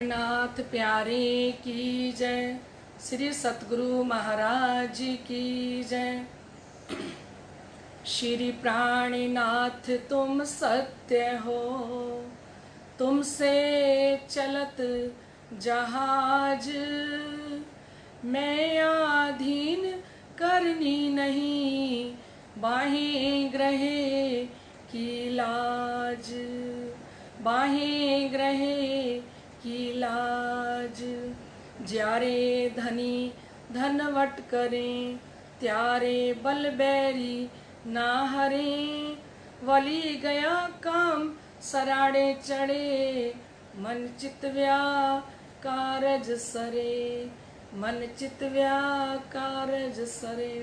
नाथ प्यारे की जय, श्री सतगुरु महाराज की जय। श्री प्राणनाथ तुम सत्य हो, तुमसे चलत जहाज, मैं आधीन करनी नहीं, बाहें ग्रहे की लाज, बाहें ग्रहे की लाज। ज्यारे धनी धनवट करें, त्यारे बल बैरी ना हरें, वली गया काम सराड़े चढ़े, मन चित व्याकारज सरे, मन चित व्याकारज सरे।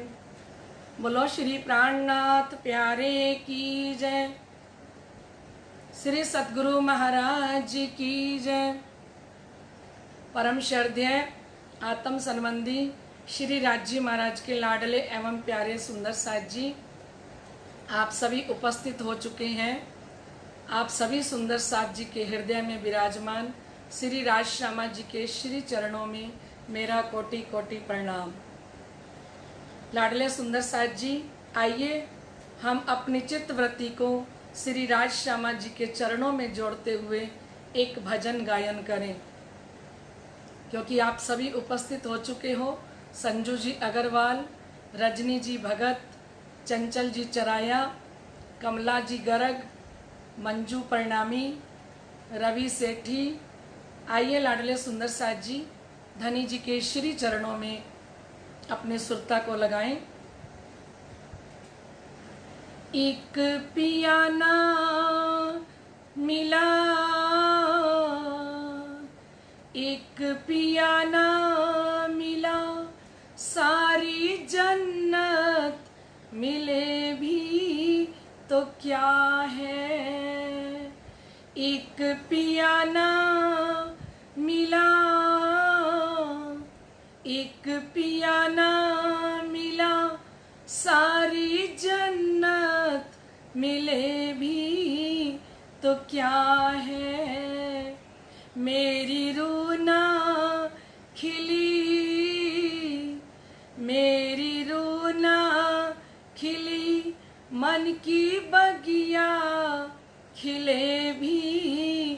बोलो श्री प्राणनाथ प्यारे की जय, श्री सतगुरु महाराज की जय। परम श्रद्धेय आत्म संबंधी श्री राजी महाराज के लाडले एवं प्यारे सुंदर साथ जी, आप सभी उपस्थित हो चुके हैं। आप सभी सुंदर साथ जी के हृदय में विराजमान श्री राज श्यामा जी के श्री चरणों में मेरा कोटि कोटि प्रणाम। लाडले सुंदर साथ जी, आइए हम अपनी चित्त वृत्ति को श्री राज श्यामा जी के चरणों में जोड़ते हुए एक भजन गायन करें, क्योंकि आप सभी उपस्थित हो चुके हो। संजू जी अग्रवाल, रजनी जी भगत, चंचल जी चराया, कमला जी गर्ग, मंजू प्रणामी, रवि सेठी। आइए लाडले सुंदर साथ जी, धनी जी के श्री चरणों में अपने सुरता को लगाएं। एक पियाना मिला, एक पियाना मिला, सारी जन्नत मिले भी तो क्या है। एक पियाना मिला, एक पियाना मिला, सारी जन्नत मिले भी तो क्या है। मेरी रूह ना खिली, मेरी रूह ना खिली, मन की बगिया खिले भी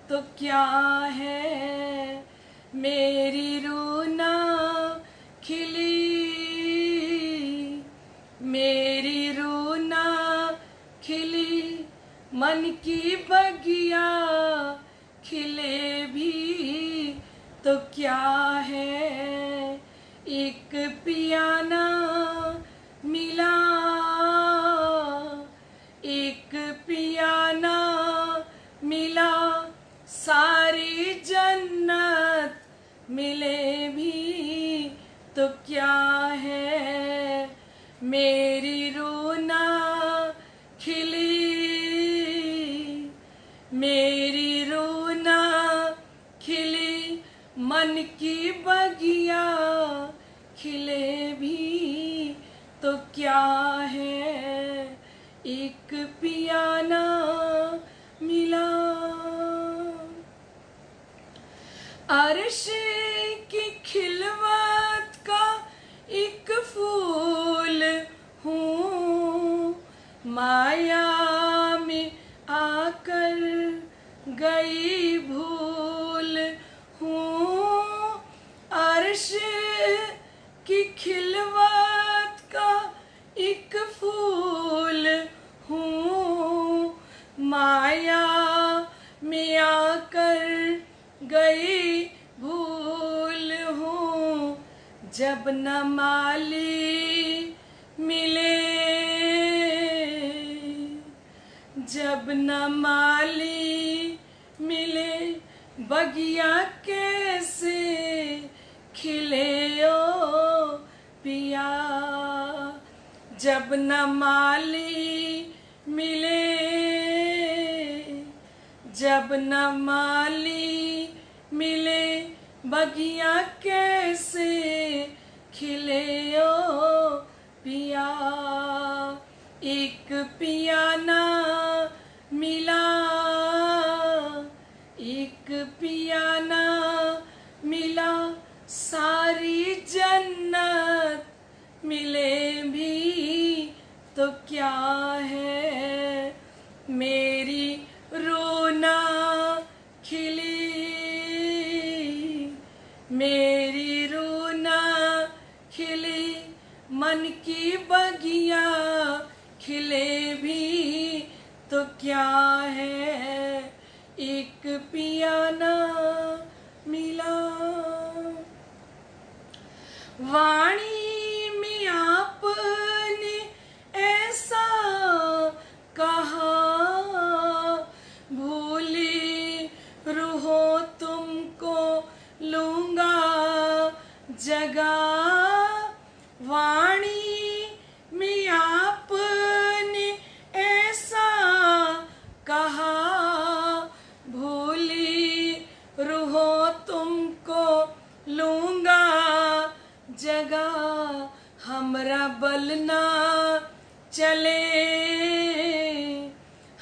तो क्या है। मेरी रूह ना खिली, मेरी रूह ना खिली, मन की बगिया खिले भी तो क्या है। एक पियाना मिला, एक पियाना मिला, सारी जन्नत मिले भी तो क्या है। मेरी रूह ना खिली, मेरी रूह ना खिली, मन की बगिया खिले भी तो क्या है। एक पियाना मिला, अर्श की खिलवत का एक फूल हूँ, माया में आकर गई भूल हूँ। अर्श की खिलवत का एक फूल हूँ, माया में आकर गई भूल हूँ। जब न माली मिले, जब न माली मिले, बगिया कैसे खिले ओ पिया। जब न माली मिले, जब न माली मिले, बगिया कैसे खिले ओ पिया। एक पियाना मिला, एक पियाना मिले भी तो क्या है, मेरी रोना खिली, मेरी रोना खिली, मन की बगिया खिले भी तो क्या है, एक पिया ना मिला। वाणी में आपने ऐसा कहा, भूली रूहो तुमको लूंगा जगा। वाणी में आपने ऐसा कहा, भूली रूहो तुमको लूंगा जगा। हमरा बलना चले,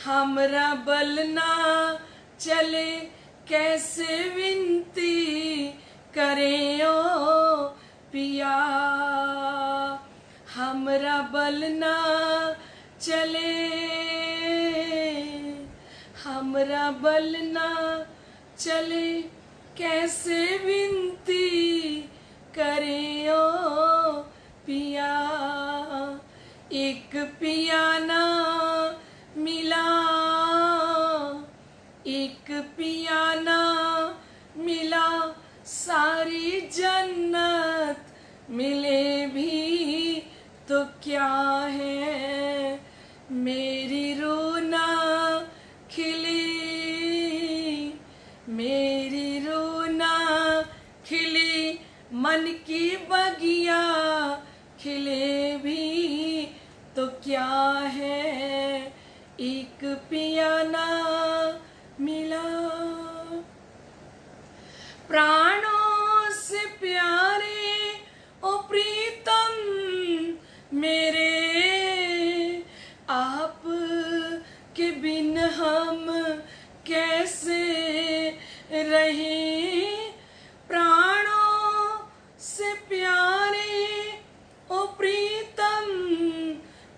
हमरा बलना चले, कैसे विनती करें ओ पिया। हमरा बलना चले, हमरा बलना चले, कैसे विनती करें ओ पिया। एक पिया ना मिला, एक पिया ना मिला, सारी जन्नत मिले भी तो क्या है, मेरी रोना खिली, मेरी रोना खिली, मन की बगिया खिले भी तो क्या है, एक पिया ना मिला। प्राणों से प्यारे ओ प्रीतम मेरे, आप के बिन हम कैसे रहें। प्राणों से प्यारे ओ प्रीतम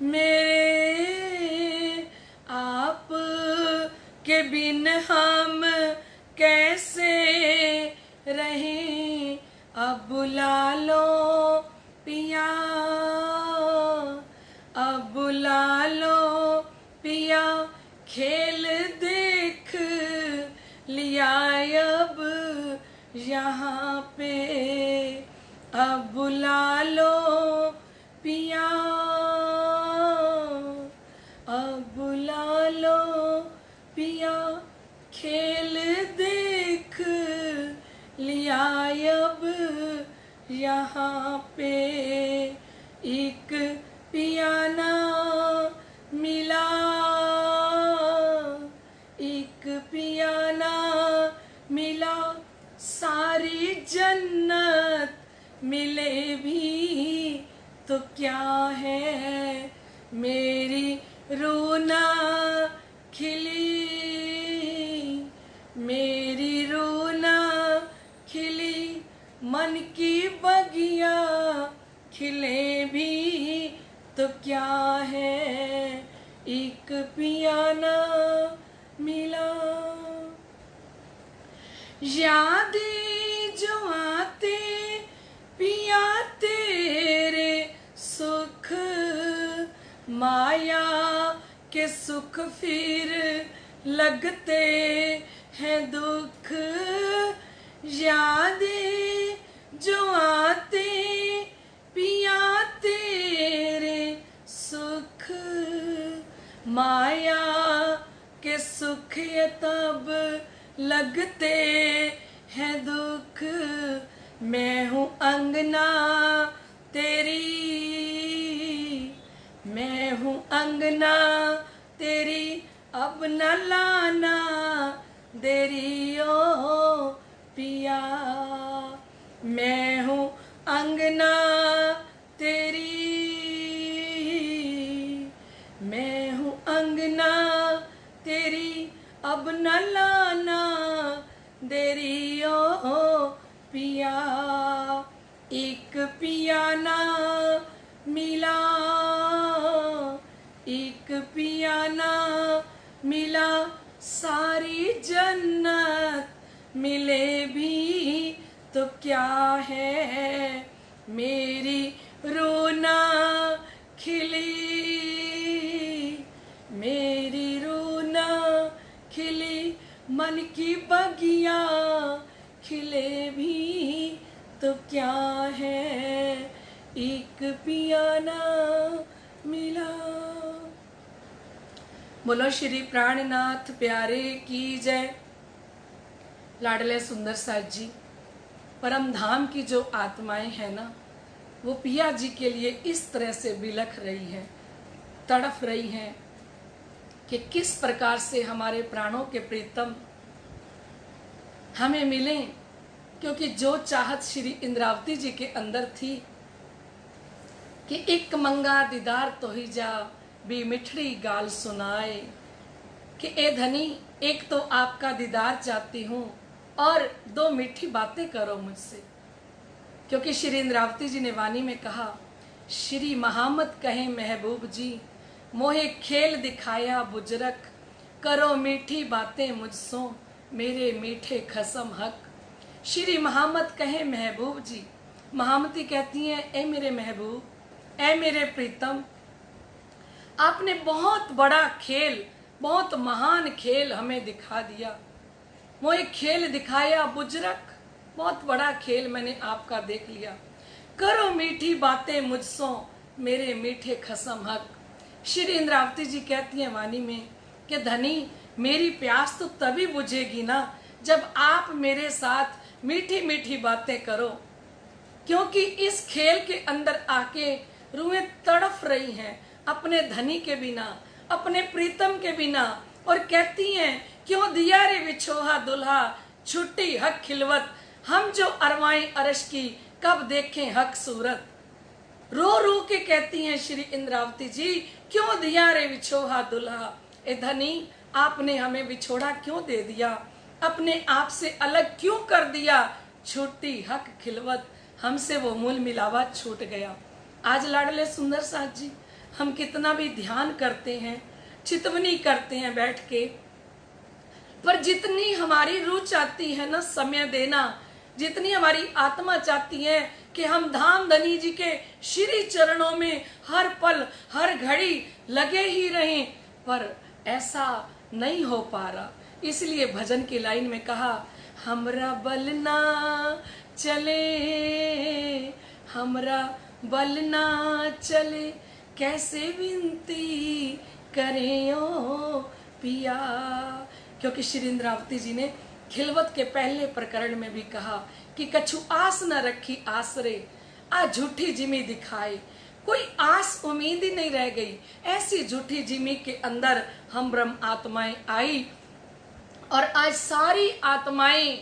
मेरे, आप के बिन हम कैसे रहें। अब बुला लो पिया, अब बुला लो पिया, खेल देख लिया अब यहाँ पे। अब बुला लो पिया, अब बुला लो पिया, खेल देख लिया अब यहाँ पे। एक पिया ना मिला, एक पिया ना मिला, सारी जन्नत मिले भी तो क्या है, मेरी रोना खिली, मेरी रोना खिली, मन की बगिया खिले भी तो क्या है, एक पिया ना मिला। यादें जो आते पिया तेरे सुख, माया के सुख फिर लगते हैं दुख। यादें जो आते पिया तेरे सुख, माया के सुख ये तब लगते हैं दुख। मैं हूँ अंगना तेरी, मैं हूँ अंगना तेरी, अब न लाना देरी ओ पिया। मैं हूँ अंगना तेरी, मैं हूँ अंगना तेरी, अब न लाना देरी ओ पिया। एक पिया ना मिला, एक पिया ना मिला, सारी जन्नत मिले भी तो क्या है, मेरी रोना खिली, मेरी रोना खिली, मन की बगिया खिले भी तो क्या है, एक पिया ना मिला। बोलो श्री प्राणनाथ प्यारे की जय। लाडले सुंदर साथ जी, परम धाम की जो आत्माएं हैं ना, वो पिया जी के लिए इस तरह से बिलख रही हैं, तड़फ रही हैं कि किस प्रकार से हमारे प्राणों के प्रीतम हमें मिलें। क्योंकि जो चाहत श्री इंद्रावती जी के अंदर थी कि एक मंगा दीदार तो ही जा, भी मिठड़ी गाल सुनाए, कि ए धनी एक तो आपका दीदार चाहती हूँ और दो मीठी बातें करो मुझसे। क्योंकि श्री इंद्रावती जी ने वाणी में कहा, श्री महामत कहे महबूब जी, मोहे खेल दिखाया बुजरक, करो मीठी बातें मुझसो, मेरे मीठे खसम हक। श्री महामत कहे महबूब जी, महामती कहती हैं, ए मेरे महबूब, ए मेरे प्रीतम, आपने बहुत बड़ा खेल, बहुत महान खेल हमें दिखा दिया। वो एक खेल दिखाया बुजरक, बहुत बड़ा खेल मैंने आपका देख लिया। करो मीठी बातें मुझसो, मेरे मीठे खसम हक। श्री इंद्रावती जी कहती हैं वाणी में कि धनी, मेरी प्यास तो तभी बुझेगी ना जब आप मेरे साथ मीठी मीठी बातें करो। क्योंकि इस खेल के अंदर आके रूहें तड़फ रही हैं अपने धनी के बिना, अपने प्रीतम के बिना, और कहती हैं, क्यों दिया रे विछोहा दुल्हा, छुट्टी हक खिलवत, हम जो अरवाएं अरश की, कब देखें हक सूरत। रो रो के कहती हैं श्री इंद्रावती जी, क्यों दिया रे विछोहा दुल्हा, ए धनी आपने हमें विछोड़ा क्यों दे दिया, अपने आप से अलग क्यों कर दिया, छुट्टी हक खिलवत, हमसे वो मूल मिलावा छूट गया। आज लाडले सुंदर साथ जी, हम कितना भी ध्यान करते हैं, चितवनी करते हैं बैठ के, पर जितनी हमारी रूह चाहती है ना समय देना, जितनी हमारी आत्मा चाहती है कि हम धाम धनी जी के श्री चरणों में हर पल हर घड़ी लगे ही रहें, पर ऐसा नहीं हो पा रहा। इसलिए भजन की लाइन में कहा, हमरा बल ना चले, हमरा बल ना चले, कैसे विनती करें ओ पिया। क्योंकि श्री इंद्रावती जी ने खिलवत के पहले प्रकरण में भी कहा कि कछु आस न रखी आसरे, आ झूठी जिमी दिखाए। कोई आस उम्मीद ही नहीं रह गई। ऐसी झूठी जिमी के अंदर हम ब्रह्म आत्माएं आई, और आज सारी आत्माएं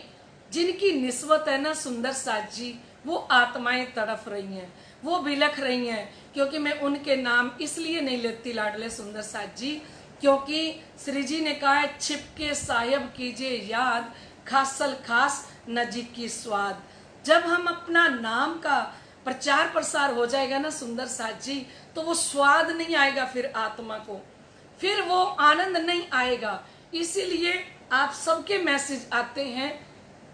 जिनकी निस्बत है ना सुंदर साथ जी, वो आत्माएं तड़फ रही हैं, वो बिलख रही हैं। क्योंकि मैं उनके नाम इसलिए नहीं लेती लाडले सुंदर साथ जी, क्योंकि श्री जी ने कहा है, छिपके साहिब कीजिए याद, खासल खास नजीक की स्वाद। जब हम अपना नाम का प्रचार प्रसार हो जाएगा ना सुंदर साथ जी, तो वो स्वाद नहीं आएगा, फिर आत्मा को फिर वो आनंद नहीं आएगा। इसीलिए आप सबके मैसेज आते हैं,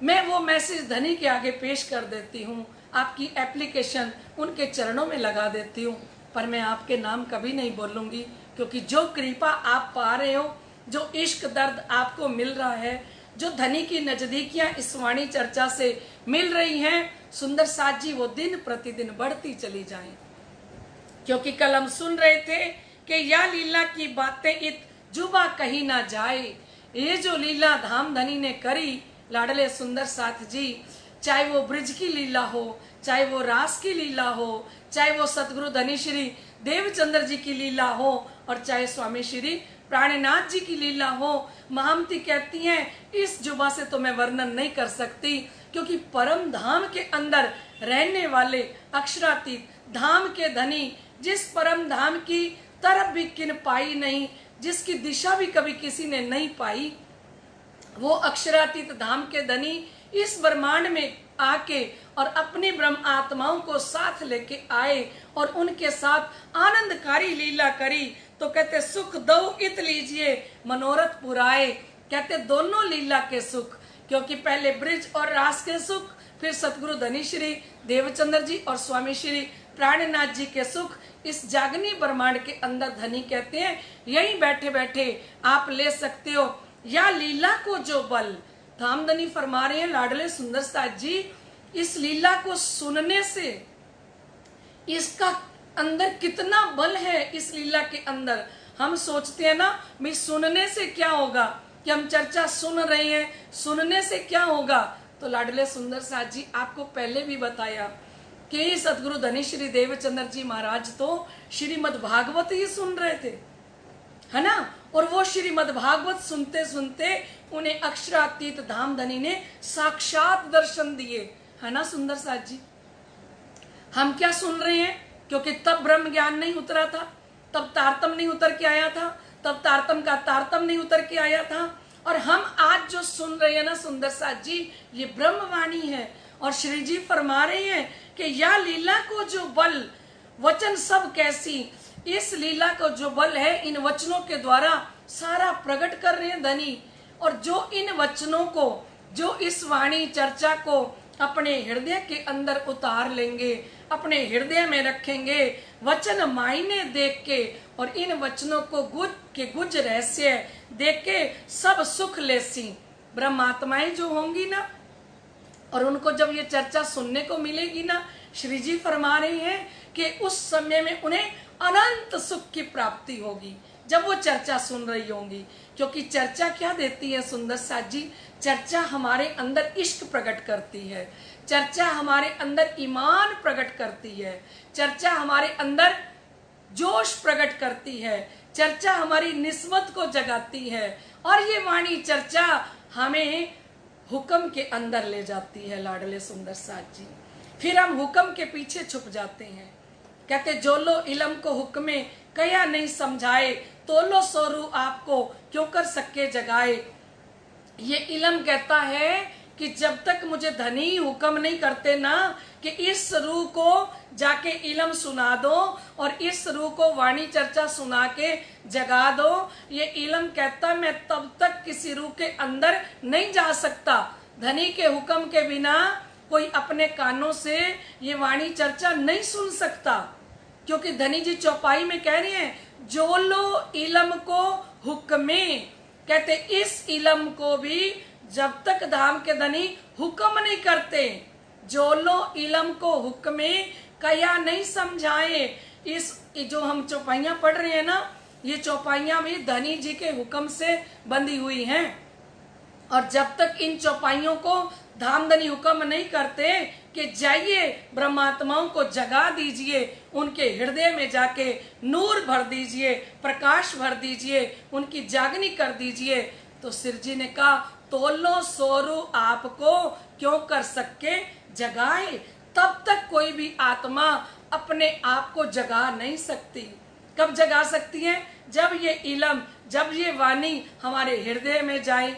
मैं वो मैसेज धनी के आगे पेश कर देती हूँ, आपकी एप्लीकेशन उनके चरणों में लगा देती हूँ, पर मैं आपके नाम कभी नहीं बोलूंगी। क्योंकि जो कृपा आप पा रहे हो, जो इश्क दर्द आपको मिल रहा है, जो धनी की नजदीकियां इस वाणी चर्चा से मिल रही हैं, सुंदर साथ जी वो दिन प्रतिदिन बढ़ती चली जाएं। क्योंकि कल हम सुन रहे थे कि या लीला की बातें इत जुबा कहीं ना जाए। ये जो लीला धाम धनी ने करी लाडले सुंदर साथ जी, चाहे वो ब्रिज की लीला हो, चाहे वो रास की लीला हो, चाहे वो सतगुरु धनी श्री देवचंद्र जी की लीला हो, और चाहे स्वामी श्री प्राणनाथ जी की लीला हो, महामती कहती हैं, इस जुबा से तो मैं वर्णन नहीं कर सकती। क्योंकि परम धाम के अंदर रहने वाले अक्षरातीत धाम के धनी, जिस परम धाम की तरफ भी किन पाई नहीं, जिसकी दिशा भी कभी किसी ने नहीं पाई, वो अक्षरातीत धाम के धनी इस ब्रह्मांड में आके और अपनी ब्रह्म आत्माओं को साथ लेके आए और उनके साथ आनंदकारी लीला करी। तो कहते सुख दो इत लीजिए मनोरथ पुराए। कहते दोनों लीला के सुख, क्योंकि पहले ब्रिज और रास के सुख, फिर सतगुरु धनी श्री देवचंद्र जी और स्वामी श्री प्राणनाथ जी के सुख इस जागनी ब्रह्मांड के अंदर धनी कहते हैं यहीं बैठे बैठे आप ले सकते हो। या लीला को जो बल, धामधनी फरमा रहे हैं लाडले सुंदर साथ जी, इस लीला को सुनने से इसका अंदर कितना बल है। इस लीला के अंदर हम सोचते हैं ना भाई सुनने से क्या होगा, कि हम चर्चा सुन रहे हैं, सुनने से क्या होगा। तो लाडले सुंदर साथ जी आपको पहले भी बताया कि सतगुरु धनी श्री देवचंद्र जी महाराज तो श्रीमद् भागवत ही सुन रहे थे, है ना। और वो श्रीमद् भागवत सुनते सुनते उन्हें अक्षरातीत धामधनी ने साक्षात दर्शन दिए, है ना सुंदर साथ जी। हम क्या सुन रहे हैं, क्योंकि तब ब्रह्म ज्ञान नहीं उतरा था, तब तारतम नहीं उतर के आया था, तब तारतम का तारतम नहीं उतर के आया था। और हम आज जो सुन रहे हैं ना सुंदर साथ जी, ये ब्रह्मवाणी है। और श्री जी फरमा रहे हैं कि या लीला को जो बल, वचन सब कैसी, इस लीला को जो बल है इन वचनों के द्वारा सारा प्रकट कर रहे हैं धनी। और जो इन वचनों को, जो इस वाणी चर्चा को अपने हृदय के अंदर उतार लेंगे, अपने हृदय में रखेंगे, वचन मायने देख के और इन वचनों को गुज रहस्य देख के सब सुख लेसी ब्रह्मात्माएं जो होंगी ना, और उनको जब ये चर्चा सुनने को मिलेगी ना, श्री जी फरमा रहे हैं कि उस समय में उन्हें अनंत सुख की प्राप्ति होगी जब वो चर्चा सुन रही होंगी। क्योंकि चर्चा क्या देती है सुंदर साथ जी, चर्चा हमारे अंदर इश्क प्रकट करती है, चर्चा हमारे अंदर ईमान प्रकट करती है, चर्चा हमारे अंदर जोश प्रकट करती है, चर्चा हमारी निस्बत को जगाती है। और ये वाणी चर्चा हमें हुक्म के अंदर ले जाती है लाडले सुंदर साथ जी। फिर हम हुक्म के पीछे छुप जाते हैं। कहते जो लो इलम को हुक्मे कया नहीं समझाए, तो लो सोरू आपको क्यों कर सके जगाए। ये इलम कहता है कि जब तक मुझे धनी हुक्म नहीं करते ना कि इस रूह को जाके इलम सुना दो और इस रूह को वाणी चर्चा सुना के जगा दो, ये इलम कहता मैं तब तक किसी रूह के अंदर नहीं जा सकता। धनी के हुक्म के बिना कोई अपने कानों से ये वाणी चर्चा नहीं सुन सकता। क्योंकि धनी जी चौपाई में कह रहे हैं जो लो इलम को हुक्मे, कहते इस इलम को भी जब तक धाम के धनी हुक्म नहीं करते, जो लो इलम को हुक्मे कया नहीं समझाए। इस जो हम चौपाइयां पढ़ रहे हैं ना, ये चौपाइयां भी धनी जी के हुक्म से बंधी हुई हैं। और जब तक इन चौपाइयों को धामधनी हुक्म नहीं करते कि जाइए ब्रह्मात्माओं को जगा दीजिए, उनके हृदय में जाके नूर भर दीजिए, प्रकाश भर दीजिए, उनकी जागनी कर दीजिए, तो सिर जी ने कहा तोलो सोरू आपको क्यों कर सके जगाए। तब तक कोई भी आत्मा अपने आप को जगा नहीं सकती। कब जगा सकती है? जब ये इलम, जब ये वाणी हमारे हृदय में जाए।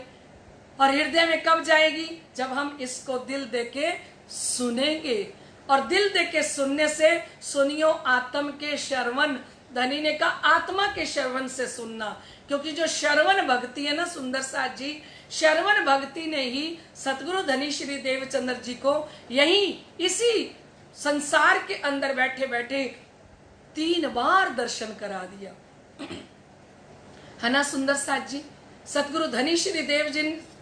और हृदय में कब जाएगी? जब हम इसको दिल दे के सुनेंगे। और दिल दे के सुनने से सुनियो आत्म के श्रवण, धनी ने कहा आत्मा के श्रवण से सुनना। क्योंकि जो श्रवण भक्ति है ना सुंदर साथ जी, श्रवण भक्ति ने ही सतगुरु धनी श्री देवचंद्र जी को यही इसी संसार के अंदर बैठे बैठे 3 बार दर्शन करा दिया, है ना सुंदर साथ जी। सतगुरु धनी श्री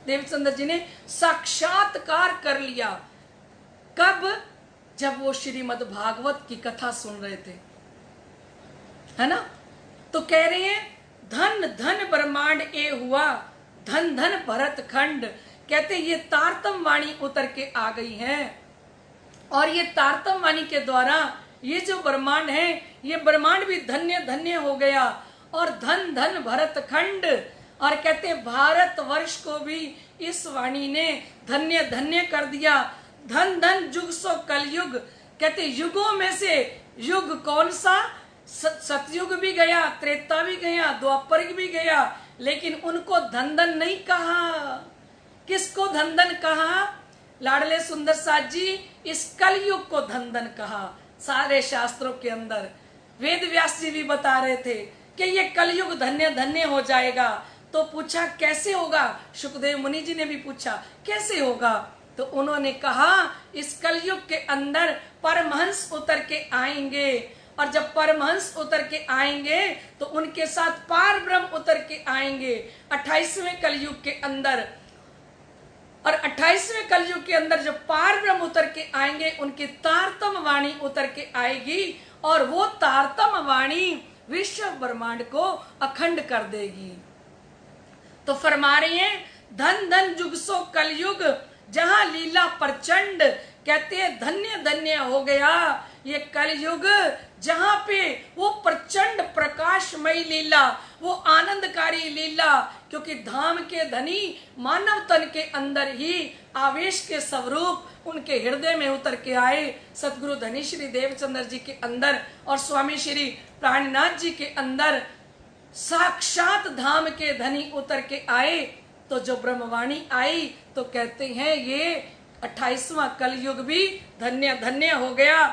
देवचंद्र जी ने साक्षात्कार कर लिया। कब? जब वो श्रीमद् भागवत की कथा सुन रहे थे, है ना। तो कह रहे हैं धन धन ब्रह्मांड ए हुआ, धन धन भरत खंड। कहते ये तारतम वाणी उतर के आ गई है और ये तारतम वाणी के द्वारा ये जो ब्रह्मांड है, ये ब्रह्मांड भी धन्य धन्य हो गया। और धन धन भरत खंड, और कहते भारत वर्ष को भी इस वाणी ने धन्य धन्य कर दिया। धन धन जुग सो कलयुग, कहते युगों में से युग कौन सा? सतयुग भी गया, त्रेता भी गया, द्वापर भी गया, लेकिन उनको धन धन नहीं कहा। किसको धन धन कहा? लाडले सुंदर साथ जी इस कलयुग को धन धन कहा। सारे शास्त्रों के अंदर वेद व्यास जी भी बता रहे थे कि ये कलयुग धन्य धन्य हो जाएगा। तो पूछा कैसे होगा, सुखदेव मुनि जी ने भी पूछा कैसे होगा, तो उन्होंने कहा इस कलयुग के अंदर परमहंस उतर के आएंगे, और जब परमहंस उतर के आएंगे तो उनके साथ पार ब्रह्म उतर के आएंगे 28वें कलयुग के अंदर। और 28वें कलयुग के अंदर जब पार ब्रह्म उतर के आएंगे उनकी तारतम वाणी उतर के आएगी, और वो तारतम वाणी विश्व ब्रह्मांड को अखंड कर देगी। तो फरमा रहे हैं धन धन जुग सो कलयुग जहां लीला प्रचंड, कहते हैं धन्य धन्य हो गया ये कलयुग जहां पे वो प्रचंड प्रकाशमयी लीला, वो आनंदकारी लीला, क्योंकि धाम के धनी मानव तन के अंदर ही आवेश के स्वरूप उनके हृदय में उतर के आए। सतगुरु धनी श्री देवचंद्र जी के अंदर और स्वामी श्री प्राणनाथ जी के अंदर साक्षात धाम के धनी उतर के आए। तो जो ब्रह्मवाणी आई तो कहते हैं ये 28वां कलयुग भी धन्य धन्य हो गया।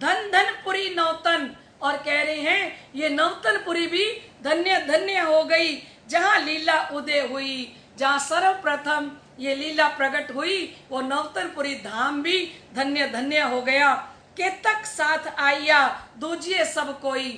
धन धन पुरी नौतन, और कह रहे हैं ये नौतनपुरी भी धन्य धन्य हो गई जहां लीला उदय हुई, जहां सर्वप्रथम ये लीला प्रकट हुई वो नौतनपुरी धाम भी धन्य धन्य हो गया। केतक साथ आया दूजिए सब कोई,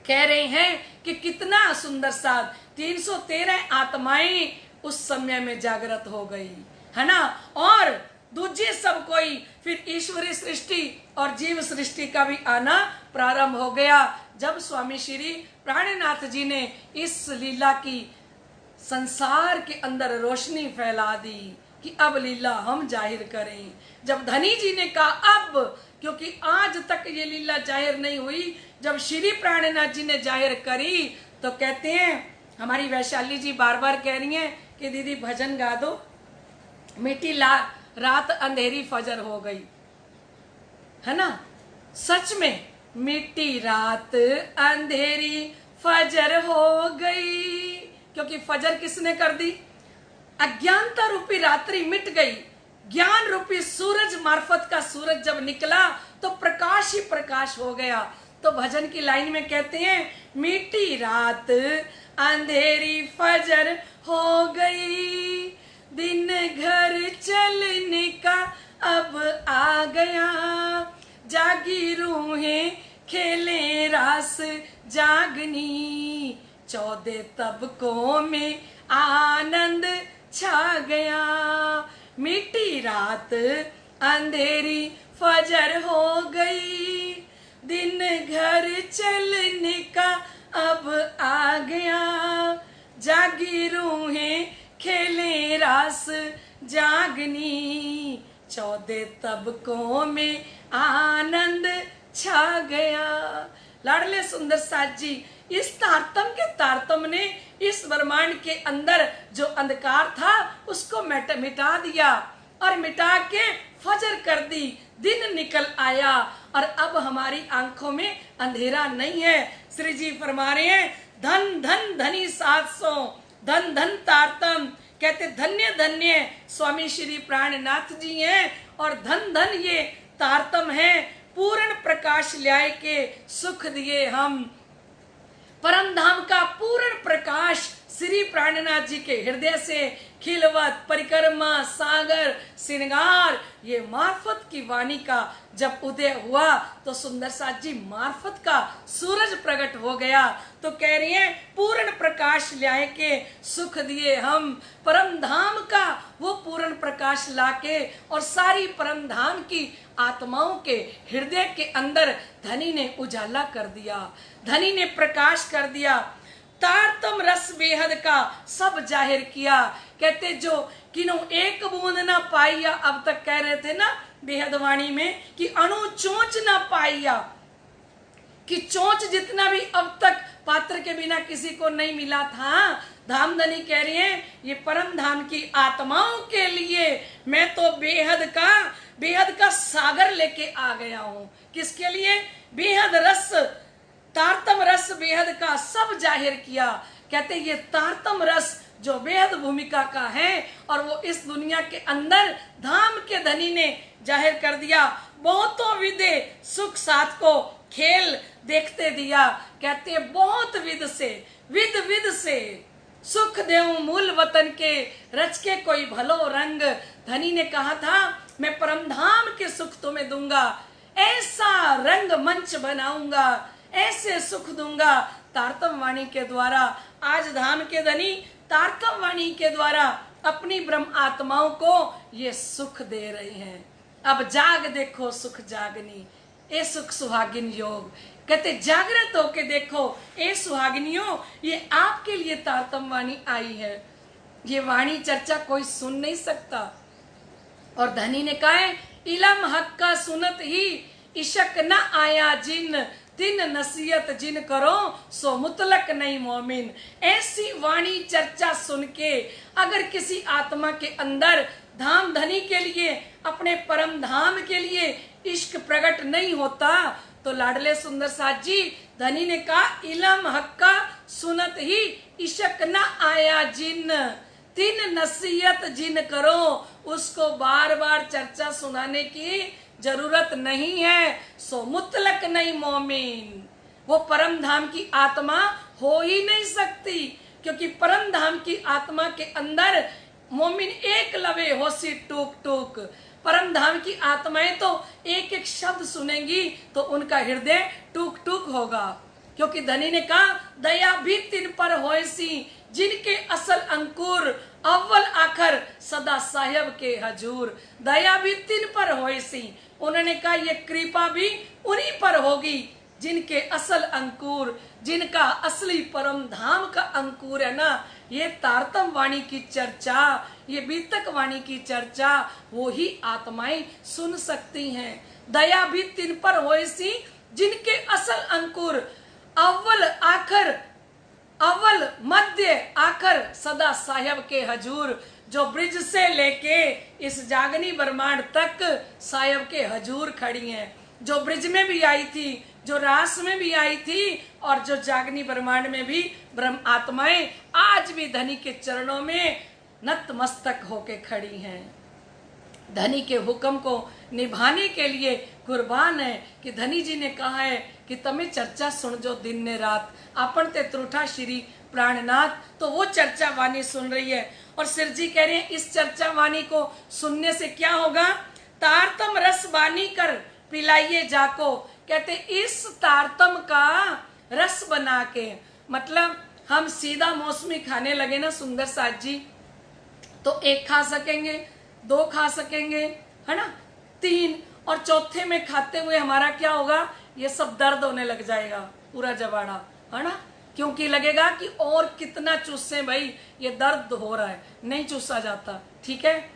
कह रहे हैं कि कितना सुंदर साथ 313 आत्माएं उस समय में जागृत हो गई है ना, और दूजे सब कोई फिर ईश्वरी सृष्टि और जीव सृष्टि का भी आना प्रारंभ हो गया। जब स्वामी श्री प्राणनाथ जी ने इस लीला की संसार के अंदर रोशनी फैला दी कि अब लीला हम जाहिर करें। जब धनी जी ने कहा अब, क्योंकि आज तक ये लीला जाहिर नहीं हुई, जब श्री प्राणनाथ जी ने जाहिर करी तो कहते हैं हमारी वैशाली जी बार बार कह रही हैं कि दीदी भजन गा दो, मिट्टी रात अंधेरी फजर हो गई, है ना। सच में मिट्टी रात अंधेरी फजर हो गई, क्योंकि फजर किसने कर दी, अज्ञानता रूपी रात्रि मिट गई। ज्ञान रूपी सूरज मार्फत का सूरज जब निकला तो प्रकाश ही प्रकाश हो गया। तो भजन की लाइन में कहते हैं मिट्टी रात अंधेरी फजर हो गई, दिन घर चलने का अब आ गया, जागी रूहें खेले रास जागनी, 14 तबकों में आनंद छा गया। मिट्टी रात अंधेरी फजर हो गई, दिन घर चलने का अब आ गया, जागी रूहें खेले रास जागनी, 14 तबकों में आनंद छा गया। लाडले सुंदर साथ जी इस तारतम के तारतम ने इस ब्रह्मांड के अंदर जो अंधकार था उसको मिटा दिया, और मिटा के फजर कर दी, दिन निकल आया, और अब हमारी आंखों में अंधेरा नहीं है। श्री जी फरमा रहे हैं धन धन धनी 700, धन धन तारतम, कहते धन्य धन्य स्वामी श्री प्राणनाथ जी हैं, और धन धन ये तारतम है, पूर्ण प्रकाश ल्याए के सुख दिए हम। परम धाम का पूर्ण प्रकाश श्री प्राणनाथ जी के हृदय से खिलवत परिक्रमा सागर श्रृंगार ये मार्फत की वाणी का जब उदय हुआ तो सुंदर साथ जी मार्फत का सूरज प्रकट हो गया। तो कह रही हैं पूर्ण प्रकाश ल्याए के सुख दिए हम, परम धाम का वो पूर्ण प्रकाश लाके और सारी परम धाम की आत्माओं के हृदय के अंदर धनी ने उजाला कर दिया, धनी ने प्रकाश कर दिया। तारतम रस बेहद का सब जाहिर किया। कहते जो किनो एक बूंद ना पाइया, अब तक कह रहे थे ना बेहद वाणी में कि अणु चोंच ना पाइया, कि चोंच जितना भी अब तक पात्र के बिना किसी को नहीं मिला था। धामधनी कह रही हैं ये परम धाम की आत्माओं के लिए मैं तो बेहद का सागर लेके आ गया हूं। किसके लिए? बेहद रस, तारतम रस बेहद का सब जाहिर किया। कहते ये तारतम रस जो बेहद भूमिका का है और वो इस दुनिया के अंदर धाम के धनी ने जाहिर कर दिया। बहुतों विदे सुख साथ को खेल देखते दिया। कहते बहुत विद से विद से सुख देऊं मूल वतन के, रच के कोई भलो रंग। धनी ने कहा था मैं परम धाम के सुख तुम्हें दूंगा, ऐसा रंग मंच बनाऊंगा, ऐसे सुख दूंगा तारतम वाणी के द्वारा। आज धाम के धनी तारतम वाणी के द्वारा अपनी ब्रह्म आत्माओं को ये सुख दे रहे हैं। अब जाग देखो सुख जागनी, ए सुख सुहागिन योग। कहते जागृत होके देखो ए सुहागिनियों, ये आपके लिए तारतम वाणी आई है। ये वाणी चर्चा कोई सुन नहीं सकता। और धनी ने कहा है इलम हक का सुनत ही इशक न आया जिन, तिन नसीहत जिन करो सो मुतलक नहीं मोमिन। ऐसी वाणी चर्चा सुन के अगर किसी आत्मा के अंदर धाम धनी के लिए, अपने परम धाम के लिए इश्क प्रकट नहीं होता तो लाडले सुंदर साथ जी धनी ने कहा इलम हक्का सुनत ही इशक न आया जिन, तिन नसीहत जिन करो। उसको बार बार चर्चा सुनाने की जरूरत नहीं है। सो मुतलक नहीं मोमिन, वो परम धाम की आत्मा हो ही नहीं सकती, क्योंकि परम धाम की आत्मा के अंदर मोमिन एक लवे होसी टूक टूक। परम धाम की आत्माएं तो एक एक शब्द सुनेंगी तो उनका हृदय टूक टूक होगा। क्योंकि धनी ने कहा दया भी तिन पर होएसी जिनके असल अंकुर, अव्वल आखर सदा साहिब के हजूर। दया भी तिन पर होएसी, उन्होंने कहा ये कृपा भी उन्हीं पर होगी जिनके असल अंकुर, जिनका असली परम धाम का अंकुर है ना। ये तारतम वाणी की चर्चा, ये बीतक वाणी की चर्चा वो ही आत्माएं सुन सकती हैं। दया भी तिन पर होएसी जिनके असल अंकुर, अव्वल आखर, अव्वल मध्य आखर सदा साहिब के हजूर। जो ब्रिज से लेके इस जागनी ब्रह्मांड तक साहिब के हजूर खड़ी हैं, जो ब्रिज में भी आई थी, जो रास में भी आई थी और जो जागनी ब्रह्मांड में भी ब्रह्म आत्माएं आज भी धनी के चरणों में नतमस्तक होके खड़ी हैं। धनी के हुक्म को निभाने के लिए कुर्बान है कि धनी जी ने कहा है कि तमें चर्चा सुन जो दिन ने रात, आपन ते त्रुठा श्री प्राणनाथ। तो वो चर्चा वाणी सुन रही है और सिर जी कह रहे हैं इस चर्चा वाणी को सुनने से क्या होगा। तारतम रस वाणी कर पिलाइए जाको। कहते इस तारतम का रस बना के, मतलब हम सीधा मौसमी खाने लगे ना सुंदर साथ जी, तो एक खा सकेंगे, दो खा सकेंगे, है ना, तीन, और चौथे में खाते हुए हमारा क्या होगा, ये सब दर्द होने लग जाएगा पूरा जबाड़ा, है ना। क्योंकि लगेगा कि और कितना चूसे भाई, ये दर्द हो रहा है, नहीं चूसा जाता। ठीक है,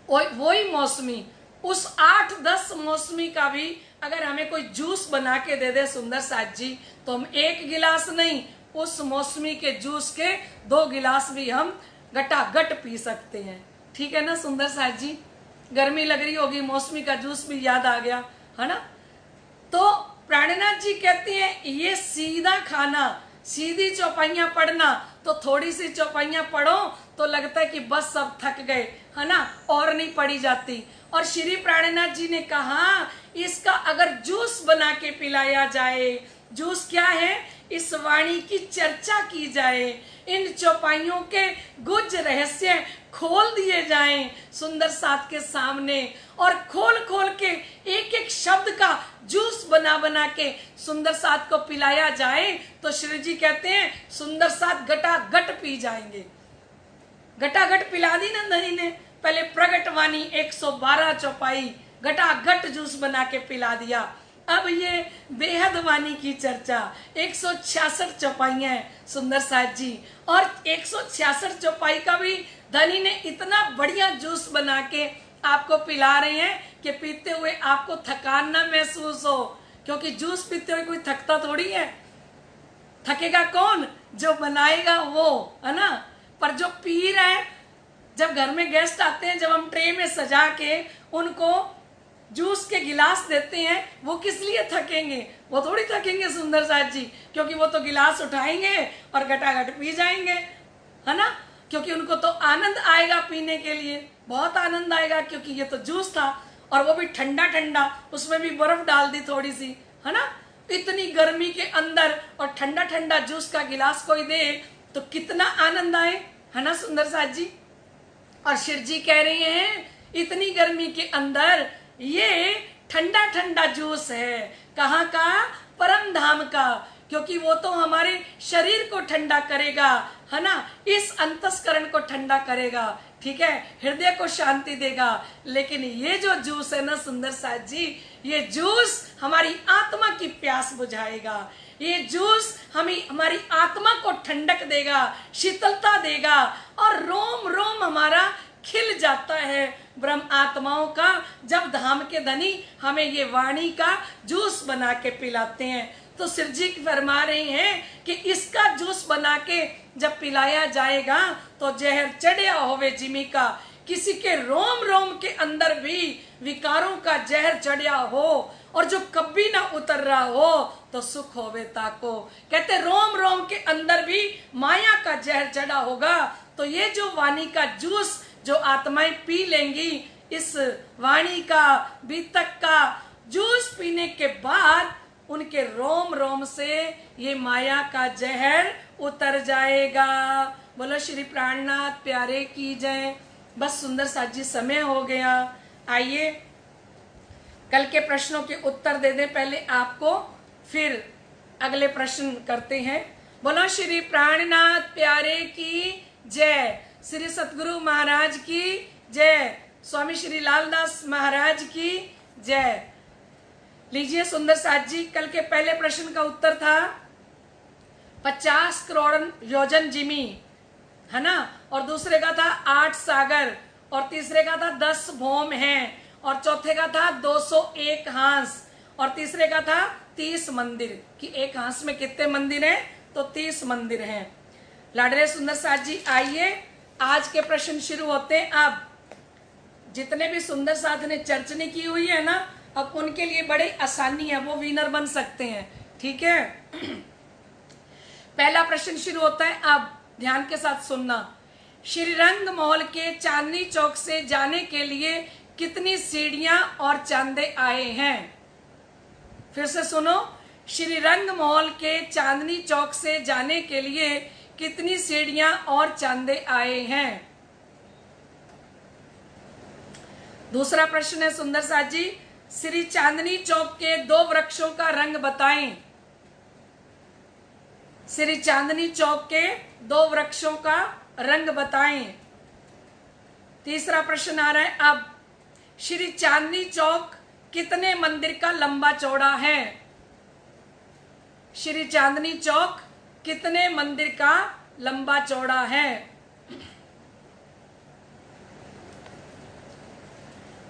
वही मौसमी, उस 8-10 मौसमी का भी अगर हमें कोई जूस बना के दे दे सुंदर साथ जी, तो हम एक गिलास नहीं, उस मौसमी के जूस के 2 गिलास भी हम गटागट पी सकते हैं। ठीक है ना सुंदर साथ जी, गर्मी लग रही होगी, मौसमी का जूस भी याद आ गया, है ना। तो प्राणनाथ जी कहते हैं ये सीधा खाना, सीधी चौपाइयां पढ़ना, तो थोड़ी सी चौपाइयां पढ़ो तो लगता है कि बस सब थक गए, है ना, और नहीं पढ़ी जाती। और श्री प्राणनाथ जी ने कहा इसका अगर जूस बना के पिलाया जाए, जूस क्या है, इस वाणी की चर्चा की जाए, इन चौपाइयों के गुज रहस्य खोल दिए जाएं सुंदर साथ के सामने, और खोल खोल के एक एक शब्द का जूस बना बना के सुंदर साथ को पिलाया जाए, तो श्री जी कहते हैं सुंदर साथ गटागट पी जाएंगे। गटागट पिला दी ना धनी ने, पहले प्रगट वाणी 112 चौपाई गटागट जूस बना के पिला दिया। अब ये बेहद वाणी की चर्चा 166 चौपाइयां हैं सुंदर साथ जी, और 166 चौपाई का भी धनी ने इतना बढ़िया जूस बना के आपको पिला रहे हैं कि पीते हुए आपको थकान ना महसूस हो, क्योंकि जूस पीते हुए कोई थकता थोड़ी है। थकेगा कौन, जो बनाएगा वो, है ना। पर जो पी रहा है, जब घर में गेस्ट आते हैं, जब हम ट्रे में सजा के उनको जूस के गिलास देते हैं, वो किस लिए थकेंगे, वो थोड़ी थकेंगे सुंदर साथ जी, क्योंकि वो तो गिलास उठाएंगे और गटागट पी जाएंगे। है ना, क्योंकि उनको तो आनंद आएगा पीने के लिए, बहुत आनंद आएगा, क्योंकि ये तो जूस था और वो भी ठंडा ठंडा, उसमें भी बर्फ डाल दी थोड़ी सी, है ना। इतनी गर्मी के अंदर और ठंडा ठंडा जूस का गिलास कोई दे तो कितना आनंद आए, है ना सुंदर साथ जी। और शिव जी कह रहे हैं इतनी गर्मी के अंदर ये ठंडा ठंडा जूस है, कहाँ का, परम धाम का, क्योंकि वो तो हमारे शरीर को ठंडा करेगा, है ना, इस अंतस्करण को ठंडा करेगा, ठीक है, हृदय को शांति देगा। लेकिन ये जो जूस है ना सुंदर साथ जी, ये जूस हमारी आत्मा की प्यास बुझाएगा, ये जूस हमें हमारी आत्मा को ठंडक देगा, शीतलता देगा, और रोम रोम हमारा खिल जाता है ब्रह्म आत्माओं का, जब धाम के धनी हमें ये वाणी का जूस बना के पिलाते हैं। तो शिव जी फरमा रहे हैं कि इसका जूस बना के जब पिलाया जाएगा तो जहर चढ़िया होवे जिमी का, किसी के रोम रोम के अंदर भी विकारों का जहर चढ़िया हो और जो कभी ना उतर रहा हो तो सुख होवे ताको। कहते रोम रोम के अंदर भी माया का जहर चढ़ा होगा, तो ये जो वाणी का जूस जो आत्माएं पी लेंगी, इस वाणी का बीतक का जूस पीने के बाद उनके रोम रोम से ये माया का जहर उतर जाएगा। बोलो श्री प्राणनाथ प्यारे की जय। बस सुंदर साथ जी समय हो गया, आइए कल के प्रश्नों के उत्तर दे दें पहले आपको, फिर अगले प्रश्न करते हैं। बोलो श्री प्राणनाथ प्यारे की जय, श्री सतगुरु महाराज की जय, स्वामी श्री लालदास महाराज की जय। लीजिए सुंदर साथ जी, कल के पहले प्रश्न का उत्तर था 50 करोड़ योजन जिमी, है ना, और दूसरे का था 8 सागर, और तीसरे का था 10 भौम हैं, और चौथे का था 201 हांस, और तीसरे का था 30 मंदिर, कि एक हांस में कितने मंदिर हैं, तो 30 मंदिर हैं। लाडले सुंदर साथ जी आइए आज के प्रश्न शुरू होते हैं। अब जितने भी सुंदर साथ ने चर्चा की हुई है ना, अब उनके लिए बड़े आसानी है, वो विनर बन सकते हैं, ठीक है। पहला प्रश्न शुरू होता है, अब ध्यान के साथ सुनना। श्रीरंग महल के चांदनी चौक से जाने के लिए कितनी सीढ़ियां और चांदे आए हैं? फिर से सुनो, श्रीरंग महल के चांदनी चौक से जाने के लिए कितनी सीढ़ियां और चांदे आए हैं? दूसरा प्रश्न है सुंदर साथ जी, श्री चांदनी चौक के 2 वृक्षों का रंग बताएं। श्री चांदनी चौक के 2 वृक्षों का रंग बताएं। तीसरा प्रश्न आ रहा है अब, श्री चांदनी चौक कितने मंदिर का लंबा चौड़ा है? श्री चांदनी चौक कितने मंदिर का लंबा चौड़ा है?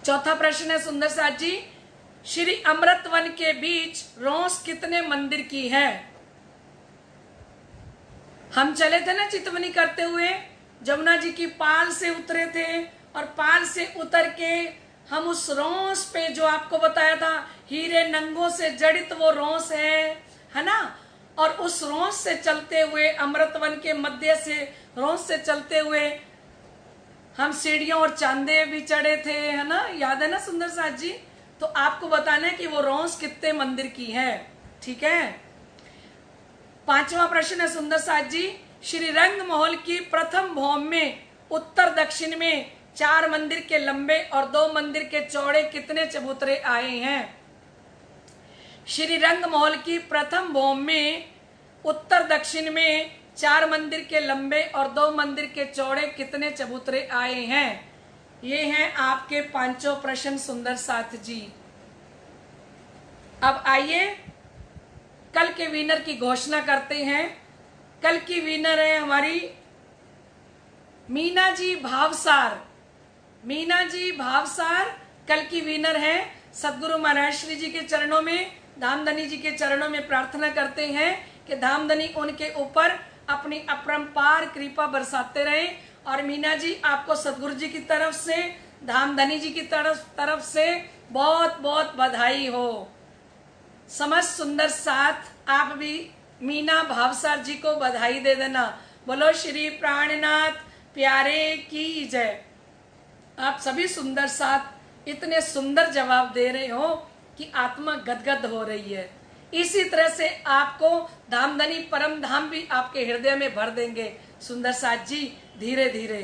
चौथा प्रश्न है सुंदर साथ जी, श्री अमृत वन के बीच रोंस कितने मंदिर की है? हम चले थे ना चितवनी करते हुए, जमुना जी की पाल से उतरे थे, और पाल से उतर के हम उस रोंस पे जो आपको बताया था हीरे नंगों से जड़ित वो रोंस है ना, और उस रोंस से चलते हुए अमृतवन के मध्य से रोंस से चलते हुए हम सीढ़ियों और चांदे भी चढ़े थे, है ना, याद है ना सुंदर साथ जी। तो आपको बताना है कि वो रोंस कितने मंदिर की है, ठीक है। पांचवा प्रश्न है सुंदर साथ जी, श्री रंग महल की प्रथम भौम में उत्तर दक्षिण में 4 मंदिर के लंबे और 2 मंदिर के चौड़े कितने चबूतरे आए हैं? श्री रंग महल की प्रथम भौम में उत्तर दक्षिण में 4 मंदिर के लंबे और 2 मंदिर के चौड़े कितने चबूतरे आए हैं? ये हैं आपके 5 प्रश्न सुंदर साथ जी। अब आइए कल के विनर की घोषणा करते हैं। कल की विनर है हमारी मीना जी भावसार। मीना जी भावसार कल की विनर है। सदगुरु महाराज श्री जी के चरणों में, धामधनी जी के चरणों में प्रार्थना करते हैं कि धामधनी उनके ऊपर अपनी अपरंपार कृपा बरसाते रहे। और मीना जी आपको सदगुरु जी की तरफ से, धामधनी जी की तरफ से बहुत बहुत बधाई हो। समस्त सुंदर साथ आप भी मीना भावसार जी को बधाई दे देना। बोलो श्री प्राणनाथ प्यारे की जय। आप सभी सुंदर साथ इतने सुंदर जवाब दे रहे हो कि आत्मा गदगद हो रही है। इसी तरह से आपको धामधनी परम धाम भी आपके हृदय में भर देंगे सुंदर साथ जी, धीरे धीरे।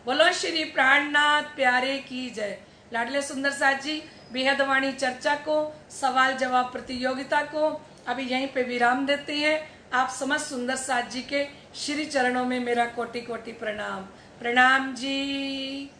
बोलो श्री प्राणनाथ प्यारे की जय। लाडले सुंदर साथ जी, बेहद वाणी चर्चा को, सवाल जवाब प्रतियोगिता को अभी यहीं पे विराम देते हैं। आप समस्त सुंदर साथ जी के श्री चरणों में मेरा कोटि कोटि प्रणाम। प्रणाम जी।